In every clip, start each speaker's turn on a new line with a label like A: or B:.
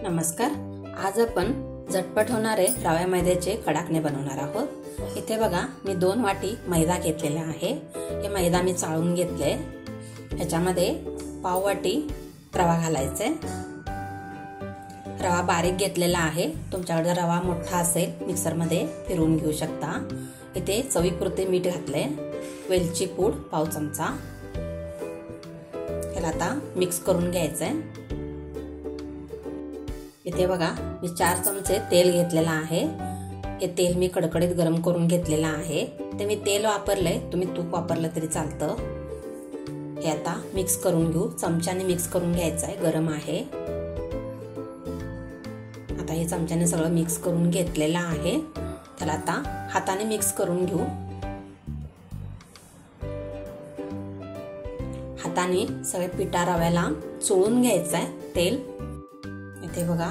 A: नमस्कार। आज आपण झटपट होणारे रवा मैद्याचे कडाकणे बनवणार आहोत। इथे बघा मी 2 वाटी मैदा घेतलेला आहे। हे मैदा मी चाळून घेतले। ह्याच्यामध्ये पाव वाटी रवा घालायचा आहे। रवा बारीक घेतलेला आहे। तुमच्याकडे रवा मोठा असेल मिक्सर मध्ये फिरवून घेऊ शकता। इथे चवीपुरते मीठ घातले। वेलची पूड पाव चमचा। ह्याला आता मिक्स करून घ्यायचं आहे। इथे बघा मी 4 चमचे तेल घेतलेला आहे। हे तेल मी कडकडीत गरम करून घेतलेला आहे। ते मी तेल वापरले, तुम्ही तूप वापरलं तरी चालतं। हे आता मिक्स करून घेऊ। चमच्याने मिक्स करून घ्यायचं आहे, गरम आहे। आता हे चमच्याने सगळं मिक्स करून घेतलेलं आहे। त्याला आता हाताने मिक्स करून घेऊ। हाताने सगळे पिठा रव्याला चोळून घ्यायचं आहे तेल। इथे बघा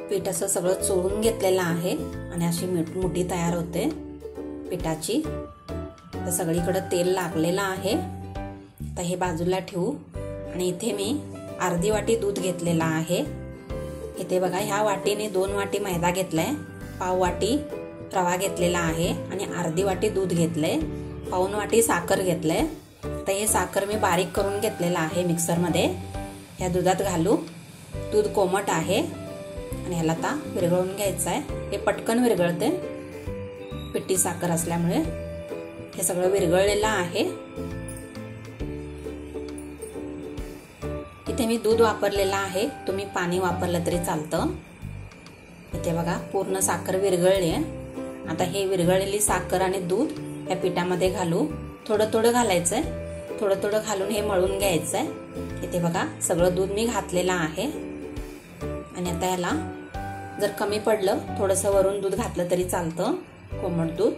A: पीठ असं सगळं चोळून घेतलेलं आहे आणि अशी मुठी तयार होते पिठाची। तर सगळीकडे तेल लागलेलं आहे। तर हे बाजूला ठेवू आणि इथे मी अर्धी वाटी दूध घेतलेला आहे। इथे बघा ह्या वाटीने 2 वाटी मैदा घेतलाय, पाव वाटी रवा घेतलेला आहे आणि अर्धी वाटी दूध घेतलंय, पाऊण वाटी साखर घेतलंय। तर हे साखर मी बारीक करून घेतलेला आहे मिक्सर मध्ये। या दुधात घालू। दूध कोमट आहे आणि ह्याला आता विरघळून घ्यायचं आहे। हे पटकन विरघळते पिठी साखर असल्यामुळे। हे सगळं विरघळलेलं आहे। इथे मी दूध वापरलेलं आहे, तुम्ही पाणी वापरलं तरी चालतं। इथे बघा पूर्ण साखर विरघळली आहे। आता हे विरघळलेली साखर आणि दूध या पिठामध्ये घालू। थोडं थोडं घालायचंय, थोडं थोडं घालून हे मळून घ्यायचंय। इथे बघा सगळं दूध मी घातलेलं आहे आणि आता याला जर कमी पडलं थोडंसं वरून दूध घातलं तरी चालतं, कोमट दूध।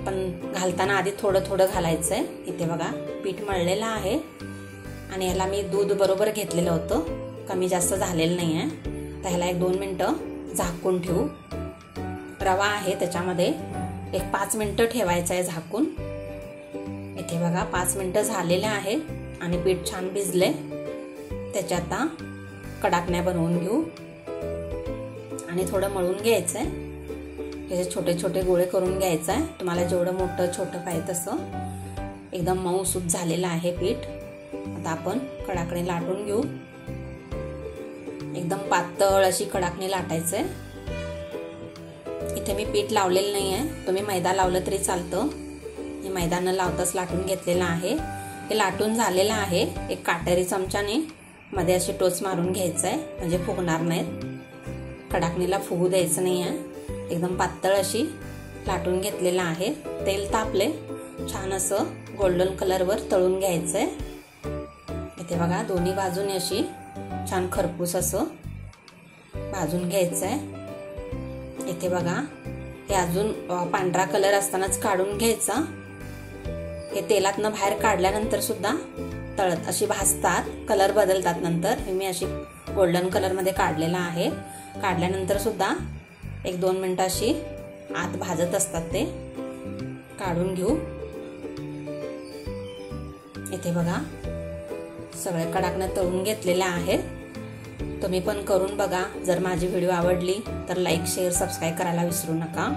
A: पण घालताना आधी थोडं थोडं घालायचंय। इथे बघा पीठ मळलेलं आहे आणि याला मी दूध बरोबर घेतलेलं होतं, कमी जास्त झालेलं नाही आहे। तर ह्याला 1-2 मिनिटं झाकून ठेवू। रवा आहे त्याच्यामध्ये 5 मिनिटं ठेवायचं आहे झाकून। इथे बघा 5 मिनिटं झालेले आहे आणि पीठ छान भिजले। त्याच्या आता कडाकण्या बनवून घेऊ आणि थोडं मळून घ्यायचंय। हे छोटे छोटे गोळे करून घ्यायचं आहे। तुम्हाला जेवढं मोठं छोटं पाहिजे तसं। एकदम मऊसूत झालेलं आहे पीठ। आता आपण कडाकणी लाटून घेऊ। एकदम पातळ अशी कडाकणी लाटायचंय। इथे मी पीठ लावलेलं नाही आहे, तुम्ही मैदा लावलं तरी चालतं। हे मैदा न लावताच लाटून घेतलेलं आहे। हे लाटून झालेलं आहे। एक काटेरी चमच्याने मध्ये अशी टोच मारून घ्यायचं आहे, म्हणजे फुगणार नाहीत। कडाकणीला फुगू द्यायचं नाही आहे। एकदम पातळ अशी लाटून घेतलेलं आहे। तेल तापले, छान असं गोल्डन कलरवर तळून घ्यायचंय। इथे बघा दोन्ही बाजूने अशी छान खरपूस असं भाजून घ्यायचंय। इथे बघा हे अजून पांढरा कलर असतानाच काढून घ्यायचा। हे तेलातनं बाहेर काढल्यानंतर सुद्धा तळत अशी भाजतात, कलर बदलतात नंतर। हे मी अशी गोल्डन कलर मध्ये काढलेला आहे। काढल्यानंतर सुद्धा 1-2 मिनिटं अशी आत भाजत असतात ते। काढून घेऊ। इथे बघा सगळे कडाकण्या तळून घेतलेल्या आहेत। तुम्ही पण करून बघा। जर माझी व्हिडिओ आवडली तर लाईक, शेअर, सबस्क्राईब करायला विसरू नका।